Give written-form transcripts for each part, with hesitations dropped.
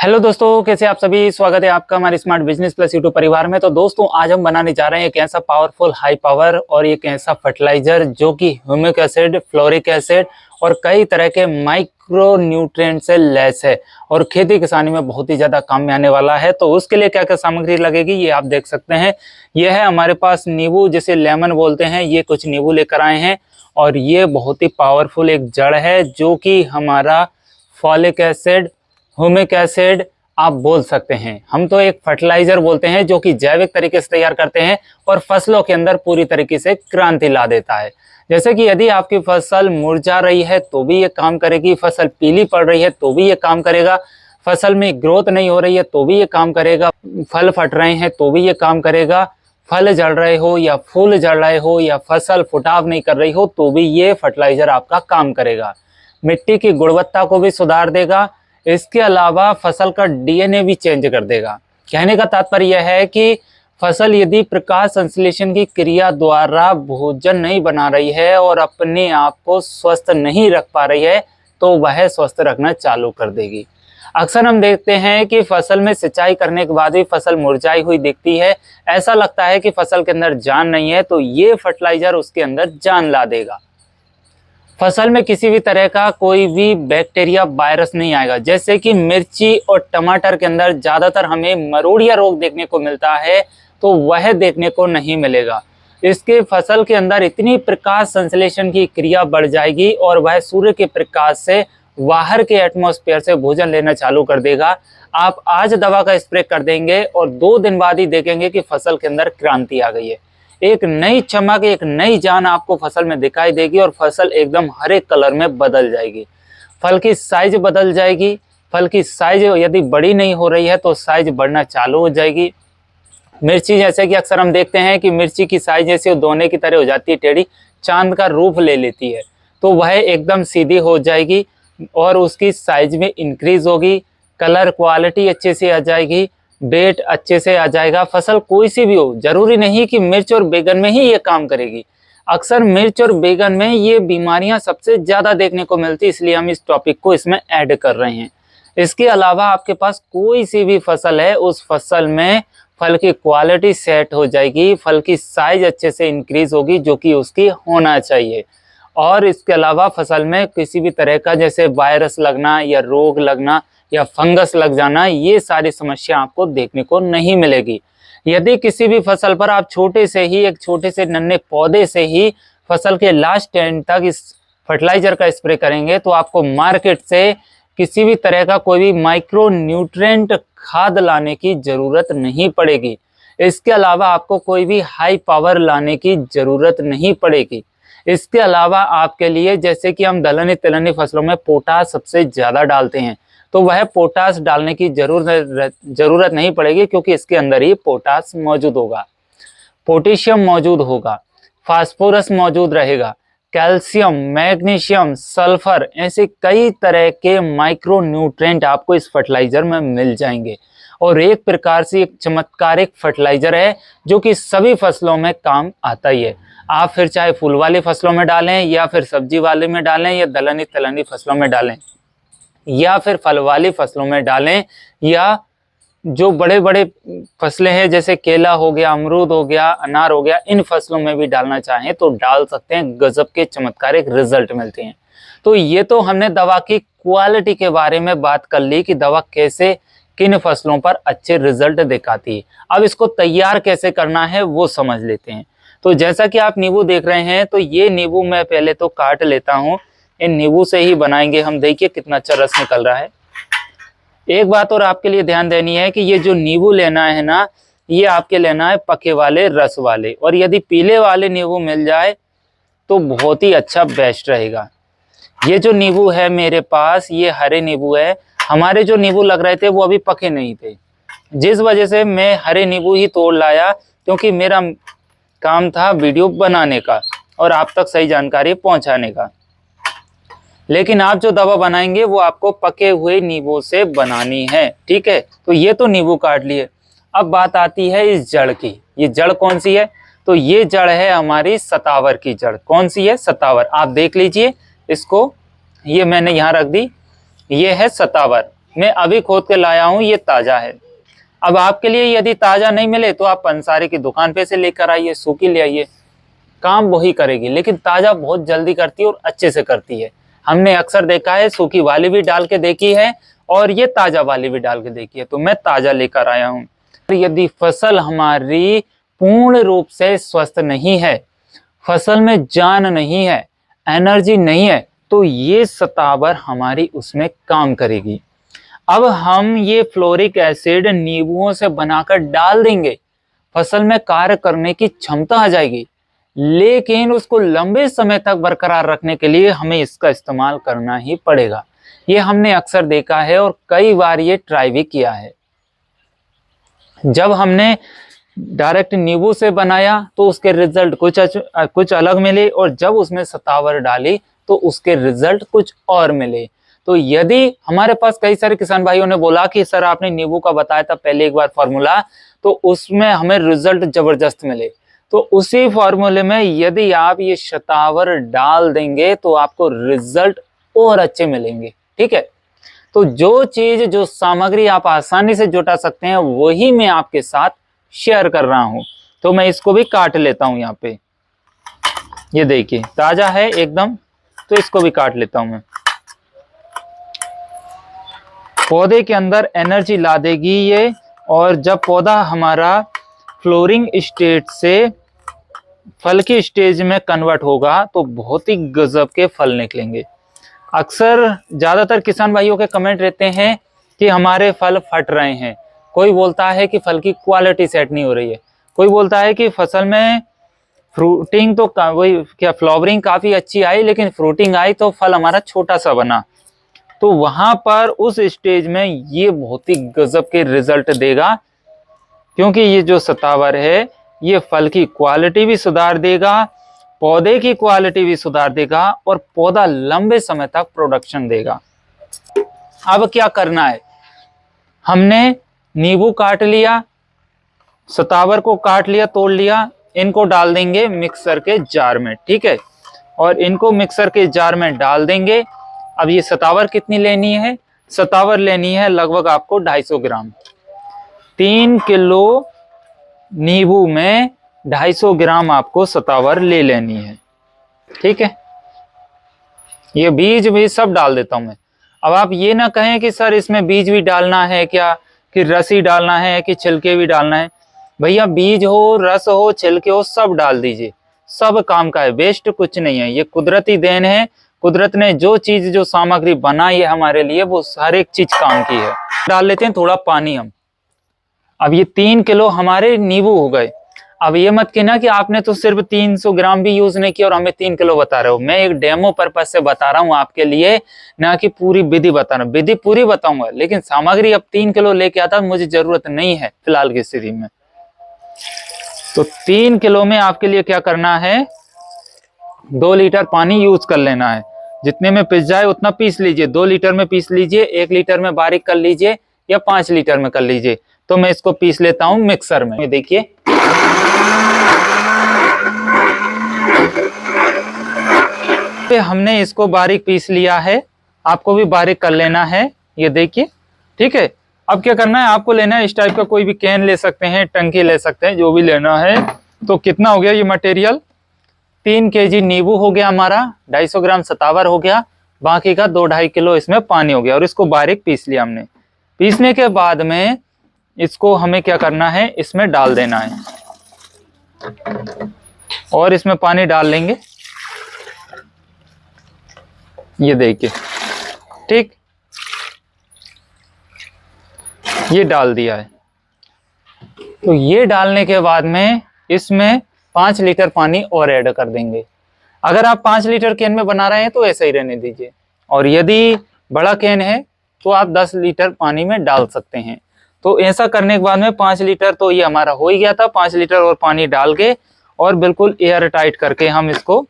Hello दोस्तों, कैसे आप सभी। स्वागत है आपका हमारे स्मार्ट बिजनेस प्लस यूट्यूब परिवार में। तो दोस्तों, आज हम बनाने जा रहे हैं एक ऐसा पावरफुल हाई पावर और एक ऐसा फर्टिलाइजर जो कि ह्यूमिक एसिड, फ्लोरिक एसिड और कई तरह के माइक्रो न्यूट्रिएंट से लैस है और खेती किसानी में बहुत ही ज्यादा काम में आने वाला है। तो उसके लिए क्या क्या सामग्री लगेगी ये आप देख सकते हैं। ये है हमारे पास नींबू, जिसे लेमन बोलते हैं। ये कुछ नींबू लेकर आए हैं और ये बहुत ही पावरफुल एक जड़ है जो कि हमारा फॉलिक एसिड, ह्यूमिक एसिड आप बोल सकते हैं। हम तो एक फर्टिलाइजर बोलते हैं जो कि जैविक तरीके से तैयार करते हैं और फसलों के अंदर पूरी तरीके से क्रांति ला देता है। जैसे कि यदि आपकी फसल मुरझा रही है तो भी ये काम करेगी, फसल पीली पड़ रही है तो भी ये काम करेगा, फसल में ग्रोथ नहीं हो रही है तो भी ये काम करेगा, फल फट रहे हैं तो भी ये काम करेगा, फल जल रहे हो या फूल जल रहे हो या फसल फुटाव नहीं कर रही हो तो भी ये फर्टिलाइजर आपका काम करेगा। मिट्टी की गुणवत्ता को भी सुधार देगा। इसके अलावा फसल का डीएनए भी चेंज कर देगा। कहने का तात्पर्य यह है कि फसल यदि प्रकाश संश्लेषण की क्रिया द्वारा भोजन नहीं बना रही है और अपने आप को स्वस्थ नहीं रख पा रही है तो वह स्वस्थ रखना चालू कर देगी। अक्सर हम देखते हैं कि फसल में सिंचाई करने के बाद भी फसल मुरझाई हुई दिखती है, ऐसा लगता है कि फसल के अंदर जान नहीं है, तो ये फर्टिलाइजर उसके अंदर जान ला देगा। फसल में किसी भी तरह का कोई भी बैक्टीरिया, वायरस नहीं आएगा। जैसे कि मिर्ची और टमाटर के अंदर ज़्यादातर हमें मरोड़िया रोग देखने को मिलता है, तो वह देखने को नहीं मिलेगा। इसके फसल के अंदर इतनी प्रकाश संश्लेषण की क्रिया बढ़ जाएगी और वह सूर्य के प्रकाश से बाहर के एटमॉस्फेयर से भोजन लेना चालू कर देगा। आप आज दवा का स्प्रे कर देंगे और 2 दिन बाद ही देखेंगे कि फसल के अंदर क्रांति आ गई है। एक नई चमक, एक नई जान आपको फसल में दिखाई देगी और फसल एकदम हरे कलर में बदल जाएगी। फल की साइज बदल जाएगी। फल की साइज यदि बड़ी नहीं हो रही है तो साइज बढ़ना चालू हो जाएगी। मिर्ची, जैसे कि अक्सर हम देखते हैं कि मिर्ची की साइज जैसे दोने की तरह हो जाती है, टेढ़ी, चांद का रूप ले लेती है, तो वह एकदम सीधी हो जाएगी और उसकी साइज में इंक्रीज होगी। कलर क्वालिटी अच्छे से आ जाएगी, वेट अच्छे से आ जाएगा। फसल कोई सी भी हो, जरूरी नहीं कि मिर्च और बैगन में ही ये काम करेगी। अक्सर मिर्च और बैगन में ये बीमारियां सबसे ज्यादा देखने को मिलती है, इसलिए हम इस टॉपिक को इसमें ऐड कर रहे हैं। इसके अलावा आपके पास कोई सी भी फसल है, उस फसल में फल की क्वालिटी सेट हो जाएगी, फल की साइज अच्छे से इंक्रीज होगी जो कि उसकी होना चाहिए। और इसके अलावा फसल में किसी भी तरह का जैसे वायरस लगना या रोग लगना या फंगस लग जाना, ये सारी समस्या आपको देखने को नहीं मिलेगी। यदि किसी भी फसल पर आप छोटे से ही, एक छोटे से नन्हे पौधे से ही फसल के लास्ट एंड तक इस फर्टिलाइजर का स्प्रे करेंगे तो आपको मार्केट से किसी भी तरह का कोई भी माइक्रो न्यूट्रिएंट खाद लाने की जरूरत नहीं पड़ेगी। इसके अलावा आपको कोई भी हाई पावर लाने की जरूरत नहीं पड़ेगी। इसके अलावा आपके लिए, जैसे कि हम दलहनी तिलहनी फसलों में पोटाश सबसे ज्यादा डालते हैं, तो वह पोटाश डालने की जरूरत नहीं पड़ेगी, क्योंकि इसके अंदर ही पोटाश मौजूद होगा, पोटेशियम मौजूद होगा, फास्फोरस मौजूद रहेगा, कैल्शियम, मैग्नीशियम, सल्फर, ऐसे कई तरह के माइक्रो न्यूट्रिएंट आपको इस फर्टिलाइजर में मिल जाएंगे। और एक प्रकार से एक चमत्कारिक फर्टिलाइजर है जो कि सभी फसलों में काम आता ही है। आप फिर चाहे फूल वाली फसलों में डालें या फिर सब्जी वाले में डालें या दलहनी तिलहनी फसलों में डालें या फिर फल वाली फसलों में डालें, या जो बड़े बड़े फसलें हैं जैसे केला हो गया, अमरूद हो गया, अनार हो गया, इन फसलों में भी डालना चाहें तो डाल सकते हैं। गजब के चमत्कारिक रिजल्ट मिलते हैं। तो ये तो हमने दवा की क्वालिटी के बारे में बात कर ली कि दवा कैसे किन फसलों पर अच्छे रिजल्ट दिखाती है। अब इसको तैयार कैसे करना है वो समझ लेते हैं। तो जैसा कि आप नींबू देख रहे हैं, तो ये नींबू मैं पहले तो काट लेता हूँ। इन नींबू से ही बनाएंगे हम। देखिए कितना अच्छा रस निकल रहा है। एक बात और आपके लिए ध्यान देनी है कि ये जो नींबू लेना है ना, ये आपके लेना है पके वाले, रस वाले। और यदि पीले वाले नींबू मिल जाए तो बहुत ही अच्छा, बेस्ट रहेगा। ये जो नींबू है मेरे पास, ये हरे नींबू है। हमारे जो नींबू लग रहे थे वो अभी पके नहीं थे, जिस वजह से मैं हरे नींबू ही तोड़ लाया, क्योंकि मेरा काम था वीडियो बनाने का और आप तक सही जानकारी पहुंचाने का। लेकिन आप जो दवा बनाएंगे वो आपको पके हुए नींबू से बनानी है, ठीक है। तो ये तो नींबू काट लिए। अब बात आती है इस जड़ की। ये जड़ कौन सी है? तो ये जड़ है हमारी सतावर की जड़। कौन सी है? सतावर। आप देख लीजिए इसको, ये मैंने यहाँ रख दी, ये है सतावर। मैं अभी खोद के लाया हूँ, ये ताजा है। अब आपके लिए यदि ताजा नहीं मिले तो आप पंसारी की दुकान पे से लेकर आइए, सूखी ले आइए, काम वही करेगी, लेकिन ताजा बहुत जल्दी करती है और अच्छे से करती है। हमने अक्सर देखा है, सूखी वाली भी डाल के देखी है और ये ताजा वाली भी डाल के देखी है, तो मैं ताजा लेकर आया हूँ। यदि फसल हमारी पूर्ण रूप से स्वस्थ नहीं है, फसल में जान नहीं है, एनर्जी नहीं है, तो ये सतावर हमारी उसमें काम करेगी। अब हम ये फ्लोरिक एसिड नींबुओं से बनाकर डाल देंगे, फसल में कार्य करने की क्षमता आ जाएगी, लेकिन उसको लंबे समय तक बरकरार रखने के लिए हमें इसका इस्तेमाल करना ही पड़ेगा। ये हमने अक्सर देखा है और कई बार ये ट्राई भी किया है। जब हमने डायरेक्ट नींबू से बनाया तो उसके रिजल्ट कुछ अलग मिले, और जब उसमें सतावर डाली तो उसके रिजल्ट कुछ और मिले। तो यदि हमारे पास कई सारे किसान भाइयों ने बोला कि सर आपने नींबू का बताया था पहले एक बार फॉर्मूला, तो उसमें हमें रिजल्ट जबरदस्त मिले, तो उसी फॉर्मूले में यदि आप ये शतावर डाल देंगे तो आपको रिजल्ट और अच्छे मिलेंगे। ठीक है, तो जो चीज, जो सामग्री आप आसानी से जुटा सकते हैं वही मैं आपके साथ शेयर कर रहा हूं। तो मैं इसको भी काट लेता हूं। यहाँ पे ये देखिए ताजा है एकदम, तो इसको भी काट लेता हूं मैं। पौधे के अंदर एनर्जी ला देगी ये, और जब पौधा हमारा फ्लोरिंग स्टेज से फल की स्टेज में कन्वर्ट होगा तो बहुत ही गजब के फल निकलेंगे। अक्सर ज्यादातर किसान भाइयों के कमेंट रहते हैं कि हमारे फल फट रहे हैं, कोई बोलता है कि फल की क्वालिटी सेट नहीं हो रही है, कोई बोलता है कि फसल में फ्रूटिंग तो वही क्या फ्लावरिंग काफी अच्छी आई, लेकिन फ्रूटिंग आई तो फल हमारा छोटा सा बना। तो वहां पर उस स्टेज में ये बहुत ही गजब के रिजल्ट देगा, क्योंकि ये जो सतावर है ये फल की क्वालिटी भी सुधार देगा, पौधे की क्वालिटी भी सुधार देगा, और पौधा लंबे समय तक प्रोडक्शन देगा। अब क्या करना है, हमने नींबू काट लिया, सतावर को काट लिया, तोड़ लिया, इनको डाल देंगे मिक्सर के जार में। ठीक है, और इनको मिक्सर के जार में डाल देंगे। अब ये सतावर कितनी लेनी है, सतावर लेनी है लगभग आपको 250 ग्राम। 3 किलो नींबू में 250 ग्राम आपको सतावर ले लेनी है। ठीक है, ये बीज भी सब डाल देता हूं मैं। अब आप ये ना कहें कि सर इसमें बीज भी डालना है क्या, कि रस ही डालना है, कि छिलके भी डालना है। भैया बीज हो, रस हो, छिलके हो, सब डाल दीजिए, सब काम का है, वेस्ट कुछ नहीं है। ये कुदरती देन है, कुदरत ने जो चीज, जो सामग्री बनाई है हमारे लिए, वो हर एक चीज काम की है। डाल लेते हैं थोड़ा पानी हम। अब ये 3 किलो हमारे नींबू हो गए। अब ये मत कहना कि आपने तो सिर्फ 300 ग्राम भी यूज नहीं किया और हमें 3 किलो बता रहे हो। मैं एक डेमो पर्पज से बता रहा हूँ आपके लिए, ना कि पूरी विधि बता रहा हूँ। विधि पूरी बताऊंगा, लेकिन सामग्री अब 3 किलो लेके आता मुझे जरूरत नहीं है फिलहाल की स्थिति में। तो 3 किलो में आपके लिए क्या करना है, 2 लीटर पानी यूज कर लेना है। जितने में पिस जाए उतना पीस लीजिए, 2 लीटर में पीस लीजिए, 1 लीटर में बारीक कर लीजिए, या 5 लीटर में कर लीजिए। तो मैं इसको पीस लेता हूं मिक्सर में। देखिए हमने इसको बारीक पीस लिया है, आपको भी बारीक कर लेना है, ये देखिए। ठीक है, अब क्या करना है, आपको लेना है इस टाइप का कोई भी कैन ले सकते हैं, टंकी ले सकते हैं, जो भी लेना है। तो कितना हो गया ये मटेरियल, 3 केजी नींबू हो गया हमारा, 250 ग्राम सतावर हो गया, बाकी का 2-2.5 किलो इसमें पानी हो गया, और इसको बारीक पीस लिया हमने। पीसने के बाद में इसको हमें क्या करना है, इसमें डाल देना है, और इसमें पानी डाल लेंगे, ये देखिए। ठीक, ये डाल दिया है। तो ये डालने के बाद में इसमें 5 लीटर पानी और ऐड कर देंगे। अगर आप 5 लीटर कैन में बना रहे हैं तो ऐसा ही रहने दीजिए, और यदि बड़ा कैन है तो आप 10 लीटर पानी में डाल सकते हैं। तो ऐसा करने के बाद में 5 लीटर तो ये हमारा हो ही गया था। 5 लीटर और पानी डाल के और बिल्कुल एयर टाइट करके हम इसको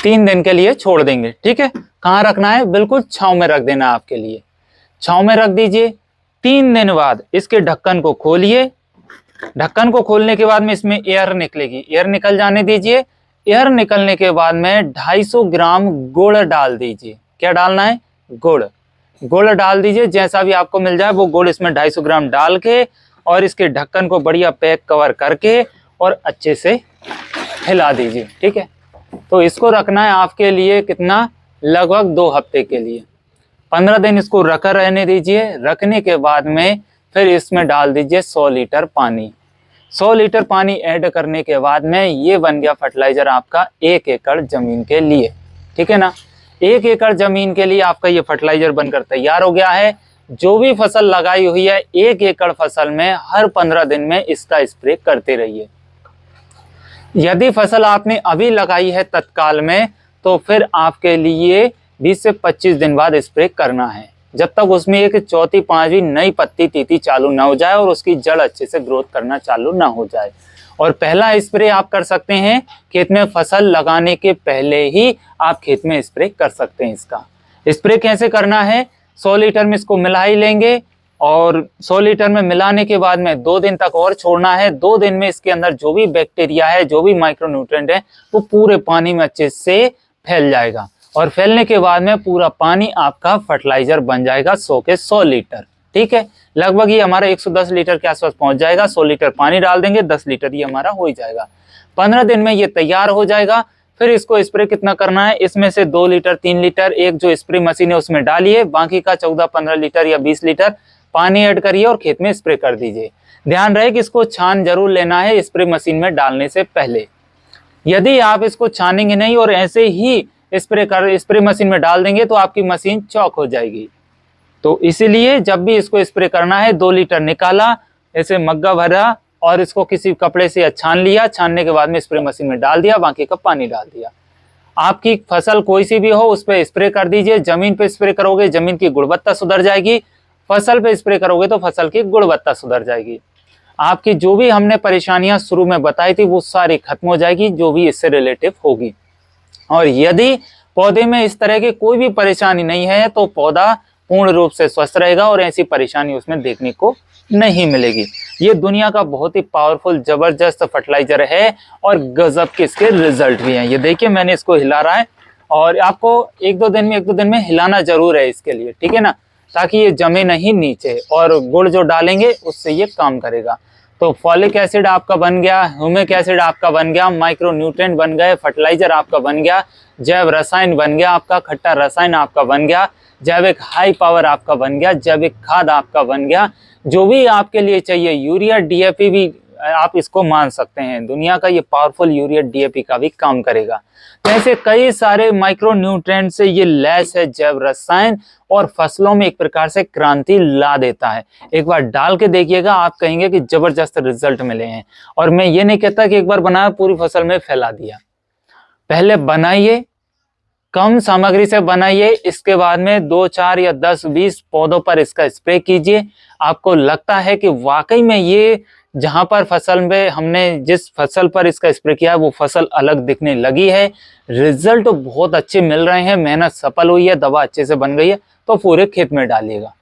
3 दिन के लिए छोड़ देंगे। ठीक है, कहाँ रखना है, बिल्कुल छांव में रख देना। आपके लिए छांव में रख दीजिए। 3 दिन बाद इसके ढक्कन को खोलिए। ढक्कन को खोलने के बाद में इसमें एयर निकलेगी, एयर निकल जाने दीजिए। एयर निकलने के बाद में 250 ग्राम गुड़ डाल दीजिए। क्या डालना है, गुड़। गुड़ डाल दीजिए, जैसा भी आपको मिल जाए वो गुड़ इसमें 250 ग्राम डाल के और इसके ढक्कन को बढ़िया पैक कवर करके और अच्छे से हिला दीजिए। ठीक है, तो इसको रखना है आपके लिए कितना, लगभग 2 हफ्ते के लिए। 15 दिन इसको रखा रहने दीजिए। रखने के बाद में फिर इसमें डाल दीजिए 100 लीटर पानी। 100 लीटर पानी ऐड करने के बाद में ये बन गया फर्टिलाइजर आपका 1 एकड़ जमीन के लिए। ठीक है ना, 1 एकड़ जमीन के लिए आपका ये फर्टिलाइजर बनकर तैयार हो गया है। जो भी फसल लगाई हुई है 1 एकड़ फसल में हर 15 दिन में इसका स्प्रे करते रहिए। यदि फसल आपने अभी लगाई है तत्काल में, तो फिर आपके लिए 20 से 25 दिन बाद स्प्रे करना है, जब तक उसमें एक चौथी पांचवी नई पत्ती तीती चालू ना हो जाए और उसकी जड़ अच्छे से ग्रोथ करना चालू ना हो जाए। और पहला स्प्रे आप कर सकते हैं खेत में फसल लगाने के पहले ही आप खेत में स्प्रे कर सकते हैं। इसका स्प्रे कैसे करना है, 100 लीटर में इसको मिला ही लेंगे और 100 लीटर में मिलाने के बाद में 2 दिन तक और छोड़ना है। 2 दिन में इसके अंदर जो भी बैक्टीरिया है, जो भी माइक्रोन्यूट्रिएंट है, वो पूरे पानी में अच्छे से फैल जाएगा और फैलने के बाद में पूरा पानी आपका फर्टिलाइजर बन जाएगा 100 के 100 लीटर। ठीक है, लगभग ये हमारा 110 लीटर के आसपास पहुंच जाएगा। 100 लीटर पानी डाल देंगे, 10 लीटर ये हमारा हो ही जाएगा। 15 दिन में ये तैयार हो जाएगा। फिर इसको स्प्रे कितना करना है, इसमें से 2 लीटर 3 लीटर एक जो स्प्रे मशीन है उसमें डालिए, बाकी का 14-15 लीटर या 20 लीटर पानी ऐड करिए और खेत में स्प्रे कर दीजिए। ध्यान रहे कि इसको छान जरूर लेना है स्प्रे मशीन में डालने से पहले। यदि आप इसको छानेंगे नहीं और ऐसे ही स्प्रे मशीन में डाल देंगे तो आपकी मशीन चौक हो जाएगी। तो इसीलिए जब भी इसको स्प्रे करना है 2 लीटर निकाला, ऐसे मग्गा भरा और इसको किसी कपड़े से छान लिया, छानने के बाद में स्प्रे मशीन में डाल दिया, बाकी का पानी डाल दिया। आपकी फसल कोई सी भी हो उस पर स्प्रे कर दीजिए। जमीन पे स्प्रे करोगे जमीन की गुणवत्ता सुधर जाएगी, फसल पे स्प्रे करोगे तो फसल की गुणवत्ता सुधर जाएगी। आपकी जो भी हमने परेशानियां शुरू में बताई थी वो सारी खत्म हो जाएगी, जो भी इससे रिलेटिव होगी। और यदि पौधे में इस तरह की कोई भी परेशानी नहीं है तो पौधा पूर्ण रूप से स्वस्थ रहेगा और ऐसी परेशानी उसमें देखने को नहीं मिलेगी। ये दुनिया का बहुत ही पावरफुल जबरदस्त फर्टिलाइजर है और गजब के इसके रिजल्ट भी हैं। ये देखिए मैंने इसको हिला रहा है और आपको एक दो दिन में हिलाना जरूर है इसके लिए, ठीक है ना, ताकि ये जमे नहीं नीचे। और गुड़ जो डालेंगे उससे ये काम करेगा। तो फॉलिक एसिड आपका बन गया, ह्यूमिक एसिड आपका बन गया, माइक्रो न्यूट्रिएंट बन गए, फर्टिलाइजर आपका बन गया, जैव रसायन बन गया आपका, खट्टा रसायन आपका बन गया, जैविक हाई पावर आपका बन गया, जैविक खाद आपका बन गया। जो भी आपके लिए चाहिए, यूरिया डीएपी भी आप इसको मान सकते हैं। दुनिया का ये पावरफुल यूरिया डीएपी का भी काम करेगा। तो ऐसे कई सारे माइक्रो न्यूट्रिएंट से ये लैस है जैव रसायन और फसलों में एक प्रकार से क्रांति ला देता है। एक बार डाल के देखिएगा, आप कहेंगे कि जबरदस्त रिजल्ट मिले हैं। और मैं ये नहीं कहता कि एक बार बनाया पूरी फसल में फैला दिया। पहले बनाइए, कम सामग्री से बनाइए, इसके बाद में 2, 4 या 10, 20 पौधों पर इसका स्प्रे कीजिए। आपको लगता है कि वाकई में ये जहां पर फसल में हमने जिस फसल पर इसका स्प्रे किया है वो फसल अलग दिखने लगी है, रिजल्ट बहुत अच्छे मिल रहे हैं, मेहनत सफल हुई है, दवा अच्छे से बन गई है, तो पूरे खेत में डालिएगा।